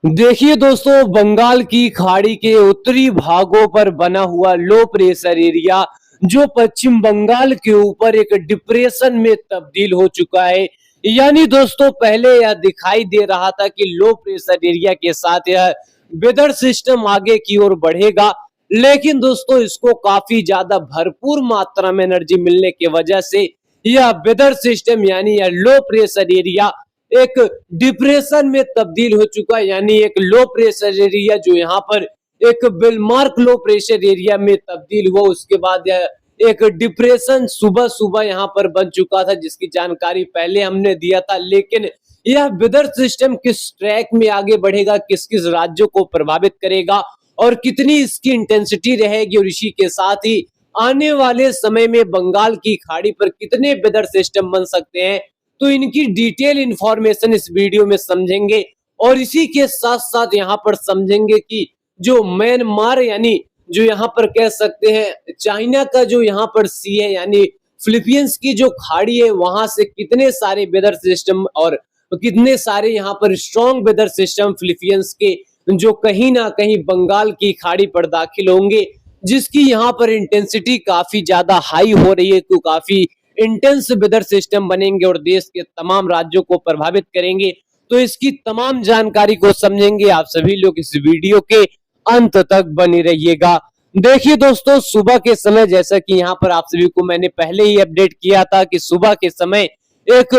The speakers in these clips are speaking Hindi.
देखिए दोस्तों, बंगाल की खाड़ी के उत्तरी भागों पर बना हुआ लो प्रेशर एरिया जो पश्चिम बंगाल के ऊपर एक डिप्रेशन में तब्दील हो चुका है। यानी दोस्तों, पहले यह दिखाई दे रहा था कि लो प्रेशर एरिया के साथ यह वेदर सिस्टम आगे की ओर बढ़ेगा, लेकिन दोस्तों इसको काफी ज्यादा भरपूर मात्रा में एनर्जी मिलने की वजह से यह वेदर सिस्टम यानी यह लो प्रेशर एरिया एक डिप्रेशन में तब्दील हो चुका है। यानी एक लो प्रेशर एरिया जो यहाँ पर एक बेलमार्क लो प्रेशर एरिया में तब्दील हुआ, उसके बाद यह एक डिप्रेशन सुबह सुबह यहाँ पर बन चुका था, जिसकी जानकारी पहले हमने दिया था। लेकिन यह वेदर सिस्टम किस ट्रैक में आगे बढ़ेगा, किस किस राज्यों को प्रभावित करेगा और कितनी इसकी इंटेंसिटी रहेगी, और इसी के साथ ही आने वाले समय में बंगाल की खाड़ी पर कितने वेदर सिस्टम बन सकते हैं, तो इनकी डिटेल इंफॉर्मेशन इस वीडियो में समझेंगे। और इसी के साथ साथ यहाँ पर समझेंगे कि जो म्यांमार यानी जो यहाँ पर कह सकते हैं चाइना का जो यहाँ पर सी है यानी फिलीपींस की जो खाड़ी है, वहां से कितने सारे वेदर सिस्टम और कितने सारे यहाँ पर स्ट्रॉन्ग वेदर सिस्टम फिलीपींस के जो कहीं ना कहीं बंगाल की खाड़ी पर दाखिल होंगे, जिसकी यहाँ पर इंटेंसिटी काफी ज्यादा हाई हो रही है, तो काफी इंटेंस वेदर सिस्टम बनेंगे और देश के तमाम राज्यों को प्रभावित करेंगे। तो इसकी तमाम जानकारी को समझेंगे। आप सभी लोग इस वीडियो के अंत तक बने रहिएगा। देखिए दोस्तों, सुबह के समय जैसा कि यहाँ पर आप सभी को मैंने पहले ही अपडेट किया था कि सुबह के समय एक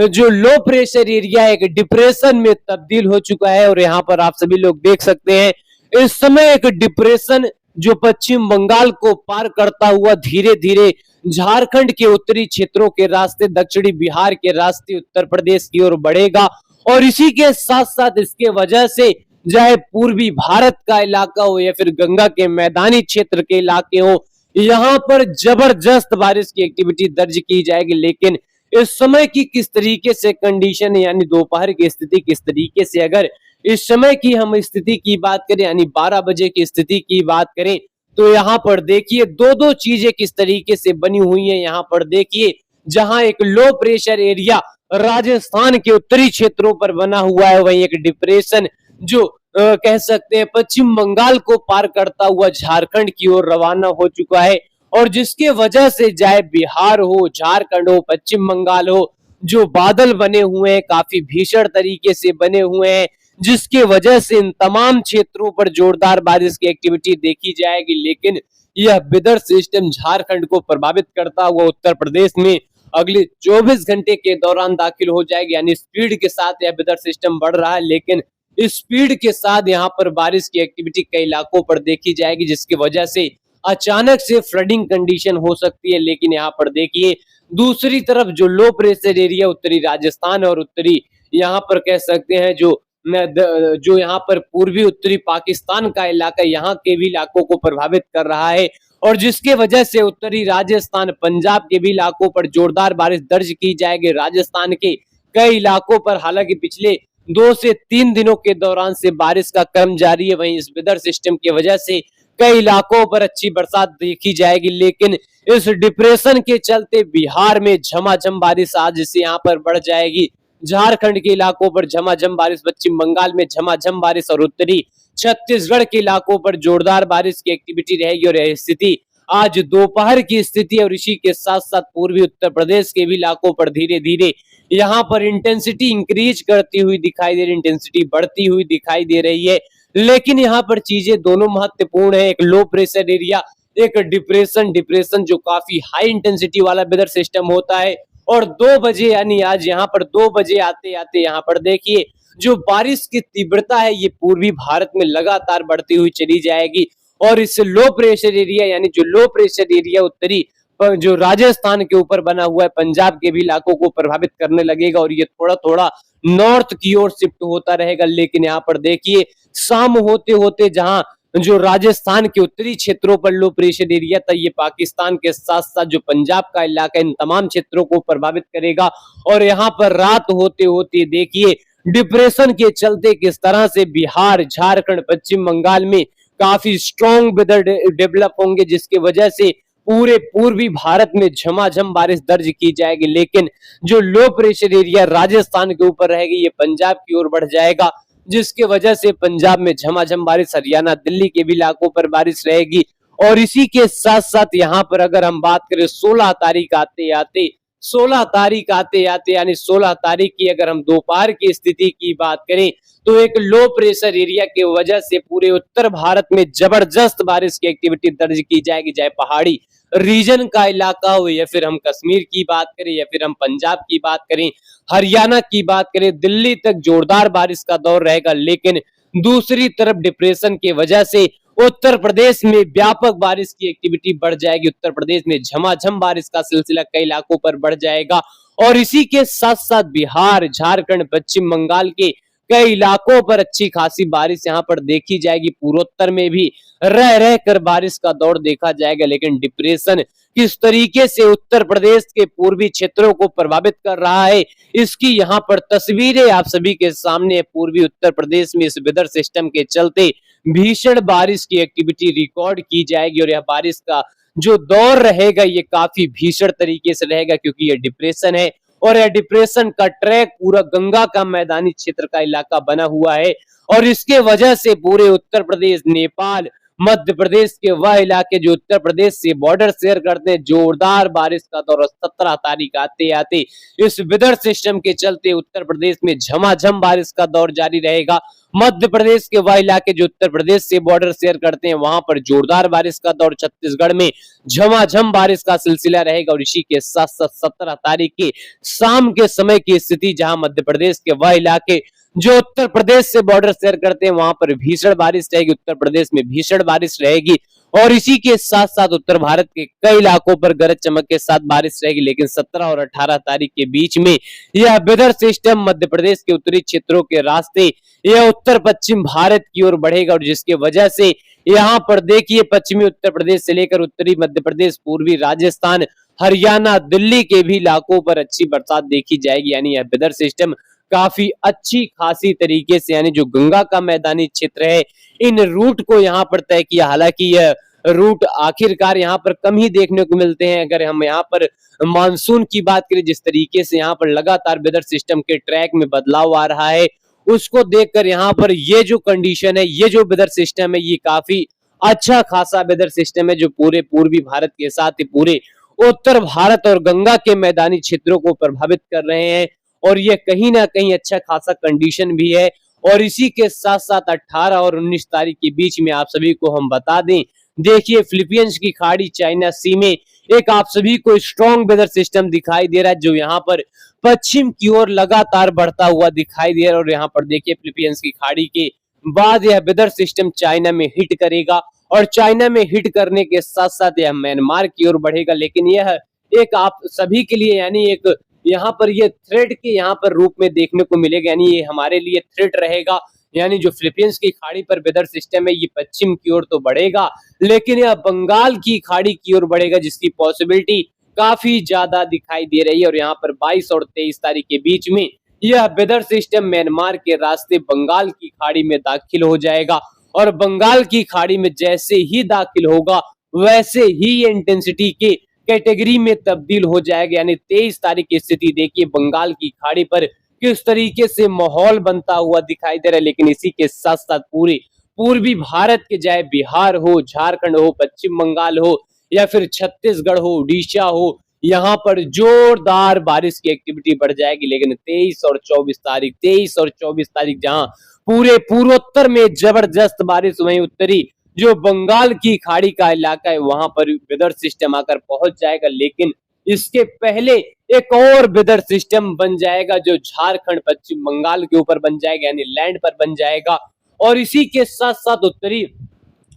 जो लो प्रेशर एरिया एक डिप्रेशन में तब्दील हो चुका है, और यहाँ पर आप सभी लोग देख सकते हैं इस समय एक डिप्रेशन जो पश्चिम बंगाल को पार करता हुआ धीरे धीरे झारखंड के उत्तरी क्षेत्रों के रास्ते, दक्षिणी बिहार के रास्ते उत्तर प्रदेश की ओर बढ़ेगा। और इसी के साथ साथ इसके वजह से चाहे पूर्वी भारत का इलाका हो या फिर गंगा के मैदानी क्षेत्र के इलाके हो, यहाँ पर जबरदस्त बारिश की एक्टिविटी दर्ज की जाएगी। लेकिन इस समय की किस तरीके से कंडीशन है यानी दोपहर की स्थिति किस तरीके से, अगर इस समय की हम स्थिति की बात करें यानी 12 बजे की स्थिति की बात करें, तो यहाँ पर देखिए दो दो चीजें किस तरीके से बनी हुई है। यहाँ पर देखिए जहां एक लो प्रेशर एरिया राजस्थान के उत्तरी क्षेत्रों पर बना हुआ है, वहीं एक डिप्रेशन जो कह सकते हैं पश्चिम बंगाल को पार करता हुआ झारखंड की ओर रवाना हो चुका है, और जिसके वजह से चाहे बिहार हो, झारखंड हो, पश्चिम बंगाल हो, जो बादल बने हुए हैं काफी भीषण तरीके से बने हुए हैं, जिसके वजह से इन तमाम क्षेत्रों पर जोरदार बारिश की एक्टिविटी देखी जाएगी। लेकिन यह वेदर सिस्टम झारखंड को प्रभावित करता हुआ उत्तर प्रदेश में अगले 24 घंटे के दौरान दाखिल हो जाएगी। यानी स्पीड के साथ यह वेदर सिस्टम बढ़ रहा है, लेकिन इस स्पीड के साथ यहाँ पर बारिश की एक्टिविटी कई इलाकों पर देखी जाएगी, जिसकी वजह से अचानक से फ्लडिंग कंडीशन हो सकती है। लेकिन यहाँ पर देखिए दूसरी तरफ जो लो प्रेशर एरिया उत्तरी राजस्थान और उत्तरी यहाँ पर कह सकते हैं जो यहाँ पर पूर्वी उत्तरी पाकिस्तान का इलाका, यहाँ के भी इलाकों को प्रभावित कर रहा है, और जिसके वजह से उत्तरी राजस्थान पंजाब के भी इलाकों पर जोरदार बारिश दर्ज की जाएगी। राजस्थान के कई इलाकों पर हालांकि पिछले 2 से 3 दिनों के दौरान से बारिश का क्रम जारी है, वहीं इस वेदर सिस्टम की वजह से कई इलाकों पर अच्छी बरसात देखी जाएगी। लेकिन इस डिप्रेशन के चलते बिहार में झमाझम बारिश आज से यहाँ पर बढ़ जाएगी, झारखंड के इलाकों पर झमाझम बारिश, पश्चिम बंगाल में झमाझम बारिश और उत्तरी छत्तीसगढ़ के इलाकों पर जोरदार बारिश की एक्टिविटी रहेगी। और यह स्थिति आज दोपहर की स्थिति है, और इसी के साथ साथ पूर्वी उत्तर प्रदेश के भी इलाकों पर धीरे धीरे यहाँ पर इंटेंसिटी इंक्रीज करती हुई दिखाई दे रही, इंटेंसिटी बढ़ती हुई दिखाई दे रही है। लेकिन यहाँ पर चीजें दोनों महत्वपूर्ण है, एक लो प्रेशर एरिया एक डिप्रेशन जो काफी हाई इंटेंसिटी वाला वेदर सिस्टम होता है। और 2 बजे यानी आज यहाँ पर 2 बजे आते आते यहाँ पर देखिए जो बारिश की तीव्रता है ये पूर्वी भारत में लगातार बढ़ती हुई चली जाएगी, और इस लो प्रेशर एरिया यानी जो लो प्रेशर एरिया उत्तरी जो राजस्थान के ऊपर बना हुआ है पंजाब के भी इलाकों को प्रभावित करने लगेगा, और ये थोड़ा थोड़ा नॉर्थ की ओर शिफ्ट होता रहेगा। लेकिन यहाँ पर देखिए शाम होते होते जहां जो राजस्थान के उत्तरी क्षेत्रों पर लो प्रेशर एरिया था, ये पाकिस्तान के साथ साथ जो पंजाब का इलाका इन तमाम क्षेत्रों को प्रभावित करेगा। और यहाँ पर रात होते होते देखिए डिप्रेशन के चलते किस तरह से बिहार, झारखंड, पश्चिम बंगाल में काफी स्ट्रॉन्ग वेदर डेवलप होंगे, जिसकी वजह से पूरे पूर्वी भारत में झमाझम बारिश दर्ज की जाएगी। लेकिन जो लो प्रेशर एरिया राजस्थान के ऊपर रहेगी ये पंजाब की ओर बढ़ जाएगा, जिसके वजह से पंजाब में झमाझम बारिश, हरियाणा, दिल्ली के भी इलाकों पर बारिश रहेगी। और इसी के साथ साथ यहाँ पर अगर हम बात करें 16 तारीख आते आते 16 तारीख आते आते यानी 16 तारीख की अगर हम दोपहर की स्थिति की बात करें तो एक लो प्रेशर एरिया की वजह से पूरे उत्तर भारत में जबरदस्त बारिश की एक्टिविटी दर्ज की जाएगी, चाहे पहाड़ी रीजन का इलाका हो या फिर हम कश्मीर की बात करें या फिर हम पंजाब की बात करें, हरियाणा की बात करें, दिल्ली तक जोरदार बारिश का दौर रहेगा। लेकिन दूसरी तरफ डिप्रेशन की वजह से उत्तर प्रदेश में व्यापक बारिश की एक्टिविटी बढ़ जाएगी। उत्तर प्रदेश में झमाझम बारिश का सिलसिला कई इलाकों पर बढ़ जाएगा। और इसी के साथ साथ बिहार, झारखंड, पश्चिम बंगाल के कई इलाकों पर अच्छी खासी बारिश यहाँ पर देखी जाएगी। पूर्वोत्तर में भी रह रह कर बारिश का दौर देखा जाएगा। लेकिन डिप्रेशन किस तरीके से उत्तर प्रदेश के पूर्वी क्षेत्रों को प्रभावित कर रहा है, इसकी यहाँ पर तस्वीरें आप सभी के सामने। पूर्वी उत्तर प्रदेश में इस वेदर सिस्टम के चलते भीषण बारिश की एक्टिविटी रिकॉर्ड की जाएगी और यह बारिश का जो दौर रहेगा ये काफी भीषण तरीके से रहेगा, क्योंकि ये डिप्रेशन है और यह डिप्रेशन का ट्रैक पूरा गंगा का मैदानी क्षेत्र का इलाका बना हुआ है। और इसके वजह से पूरे उत्तर प्रदेश, नेपाल, मध्य प्रदेश के वह इलाके जो उत्तर प्रदेश से बॉर्डर शेयर करते हैं, जोरदार बारिश का दौर 17 तारीख आते आते इस वेदर सिस्टम के चलते उत्तर प्रदेश में झमाझम बारिश का दौर जारी रहेगा। मध्य प्रदेश के वह इलाके जो उत्तर प्रदेश से बॉर्डर शेयर करते हैं वहां पर जोरदार बारिश का दौर, छत्तीसगढ़ में झमाझम बारिश का सिलसिला रहेगा। और इसी के साथ साथ 17 तारीख की शाम के समय की स्थिति जहां मध्य प्रदेश के वह इलाके जो उत्तर प्रदेश से बॉर्डर शेयर करते हैं वहां पर भीषण बारिश रहेगी, उत्तर प्रदेश में भीषण बारिश रहेगी। और इसी के साथ साथ उत्तर भारत के कई इलाकों पर गरज चमक के साथ बारिश रहेगी। लेकिन 17 और 18 तारीख के बीच में यह वेदर सिस्टम मध्य प्रदेश के उत्तरी क्षेत्रों के रास्ते यह उत्तर पश्चिम भारत की ओर बढ़ेगा और जिसके वजह से यहाँ पर देखिए पश्चिमी उत्तर प्रदेश से लेकर उत्तरी मध्य प्रदेश, पूर्वी राजस्थान, हरियाणा, दिल्ली के भी इलाकों पर अच्छी बरसात देखी जाएगी। यानी यह वेदर सिस्टम काफी अच्छी खासी तरीके से, यानी जो गंगा का मैदानी क्षेत्र है, इन रूट को यहाँ पर तय किया। हालांकि यह रूट आखिरकार यहाँ पर कम ही देखने को मिलते हैं। अगर हम यहाँ पर मानसून की बात करें, जिस तरीके से यहाँ पर लगातार वेदर सिस्टम के ट्रैक में बदलाव आ रहा है, उसको देखकर यहाँ पर ये जो कंडीशन है, ये जो वेदर सिस्टम है, ये काफी अच्छा खासा वेदर सिस्टम है जो पूरे पूर्वी भारत के साथ ही पूरे उत्तर भारत और गंगा के मैदानी क्षेत्रों को प्रभावित कर रहे हैं। और ये कहीं ना कहीं अच्छा खासा कंडीशन भी है। और इसी के साथ साथ 18 और 19 तारीख के बीच में आप सभी को हम बता दें, देखिए फिलीपींस की खाड़ी, चाइना सी में एक आप सभी को स्ट्रॉन्ग वेदर सिस्टम दिखाई दे रहा है जो यहाँ पर पश्चिम की ओर लगातार बढ़ता हुआ दिखाई दे रहा है। और यहाँ पर देखिए फिलीपींस की खाड़ी के बाद यह वेदर सिस्टम चाइना में हिट करेगा और चाइना में हिट करने के साथ साथ यह म्यांमार की ओर बढ़ेगा। लेकिन यह एक आप सभी के लिए यानी एक यहाँ पर ये थ्रेट के यहाँ पर रूप में देखने को मिलेगा, यानी ये हमारे लिए थ्रेट रहेगा। यानी जो फिलीपींस की खाड़ी पर वेदर सिस्टम है ये पश्चिम की ओर तो बढ़ेगा, लेकिन यह बंगाल की खाड़ी की ओर बढ़ेगा जिसकी पॉसिबिलिटी काफी ज्यादा दिखाई दे रही है। और यहाँ पर 22 और 23 तारीख के बीच में यह वेदर सिस्टम म्यांमार के रास्ते बंगाल की खाड़ी में दाखिल हो जाएगा और बंगाल की खाड़ी में जैसे ही दाखिल होगा वैसे ही ये इंटेंसिटी के कैटेगरी में तब्दील हो जाएगा। यानी 23 तारीख की स्थिति देखिए बंगाल की खाड़ी पर किस तरीके से माहौल बनता हुआ दिखाई दे रहा है। लेकिन इसी के साथ साथ पूरे पूर्वी भारत के चाहे बिहार हो, झारखंड हो, पश्चिम बंगाल हो या फिर छत्तीसगढ़ हो, उड़ीसा हो, यहाँ पर जोरदार बारिश की एक्टिविटी बढ़ जाएगी। लेकिन 23 और 24 तारीख जहां पूरे पूर्वोत्तर में जबरदस्त बारिश, वहीं उत्तरी जो बंगाल की खाड़ी का इलाका है वहां पर वेदर सिस्टम आकर पहुंच जाएगा। लेकिन इसके पहले एक और वेदर सिस्टम बन जाएगा जो झारखंड, पश्चिम बंगाल के ऊपर बन जाएगा, यानी लैंड पर बन जाएगा। और इसी के साथ साथ उत्तरी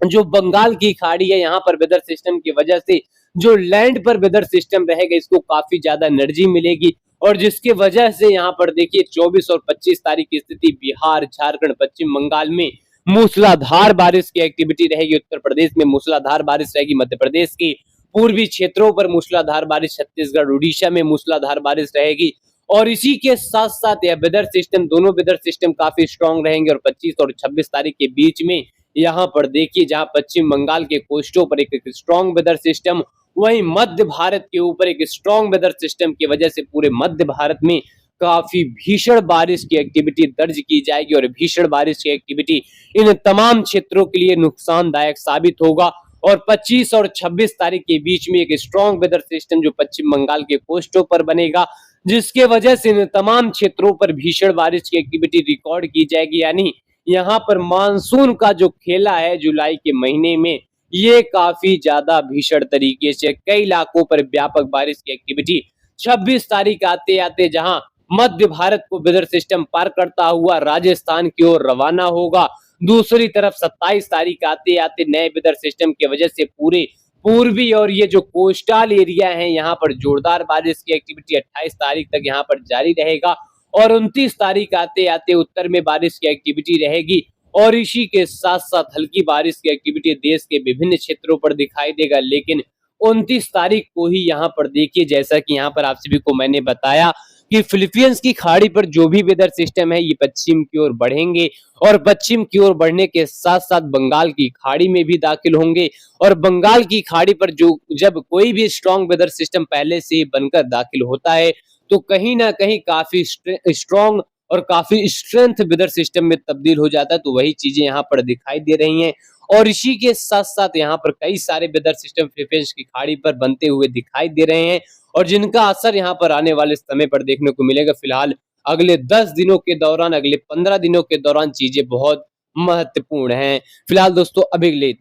जो बंगाल की खाड़ी है यहाँ पर वेदर सिस्टम की वजह से जो लैंड पर वेदर सिस्टम रहेगा इसको काफी ज्यादा एनर्जी मिलेगी। और जिसके वजह से यहाँ पर देखिए 24 और 25 तारीख की स्थिति बिहार, झारखंड, पश्चिम बंगाल में मूसलाधार बारिश की एक्टिविटी रहेगी। उत्तर प्रदेश में मूसलाधार बारिश रहेगी, मध्य प्रदेश की पूर्वी क्षेत्रों पर मूसलाधार बारिश, छत्तीसगढ़, उड़ीसा में मूसलाधार बारिश रहेगी। और इसी के साथ साथ यह वेदर सिस्टम, दोनों वेदर सिस्टम काफी स्ट्रांग रहेंगे। और 25 और 26 तारीख के बीच में यहाँ पर देखिए जहां पश्चिम बंगाल के कोस्टों पर एक स्ट्रांग वेदर सिस्टम, वहीं मध्य भारत के ऊपर एक स्ट्रांग वेदर सिस्टम की वजह से पूरे मध्य भारत में काफी भीषण बारिश की एक्टिविटी दर्ज की जाएगी और भीषण बारिश की एक्टिविटी इन तमाम क्षेत्रों के लिए नुकसानदायक साबित होगा। और 25 और 26 तारीख के बीच में एक स्ट्रॉन्ग वेदर सिस्टम जो पश्चिम बंगाल के कोस्टों पर बनेगा, जिसके वजह से इन तमाम क्षेत्रों पर भीषण बारिश की एक्टिविटी रिकॉर्ड की जाएगी। यानी यहाँ पर मानसून का जो खेला है जुलाई के महीने में, ये काफी ज्यादा भीषण तरीके से कई इलाकों पर व्यापक बारिश की एक्टिविटी 26 तारीख आते आते जहां मध्य भारत को वेदर सिस्टम पार करता हुआ राजस्थान की ओर रवाना होगा। दूसरी तरफ 27 तारीख आते आते नए वेदर सिस्टम की वजह से पूरे पूर्वी और ये जो कोस्टल एरिया है यहाँ पर जोरदार बारिश की एक्टिविटी 28 तारीख तक यहाँ पर जारी रहेगा। और 29 तारीख आते आते उत्तर में बारिश की एक्टिविटी रहेगी और इसी के साथ साथ हल्की बारिश की एक्टिविटी देश के विभिन्न क्षेत्रों पर दिखाई देगा। लेकिन 29 तारीख को ही यहाँ पर देखिए, जैसा कि यहाँ पर आप सभी को मैंने बताया कि फिलीपींस की खाड़ी पर जो भी वेदर सिस्टम है ये पश्चिम की ओर बढ़ेंगे और पश्चिम की ओर बढ़ने के साथ साथ बंगाल की खाड़ी में भी दाखिल होंगे। और बंगाल की खाड़ी पर जो जब कोई भी स्ट्रॉन्ग वेदर सिस्टम पहले से ही बनकर दाखिल होता है तो कहीं ना कहीं काफी स्ट्रॉन्ग और काफी स्ट्रेंथ वेदर सिस्टम में तब्दील हो जाता है। तो वही चीजें यहाँ पर दिखाई दे रही हैं और इसी के साथ साथ यहाँ पर कई सारे वेदर सिस्टम फिलीपींस की खाड़ी पर बनते हुए दिखाई दे रहे हैं और जिनका असर यहाँ पर आने वाले समय पर देखने को मिलेगा। फिलहाल अगले 10 दिनों के दौरान, अगले 15 दिनों के दौरान चीजें बहुत महत्वपूर्ण हैं। फिलहाल दोस्तों अभी के लिए इतना।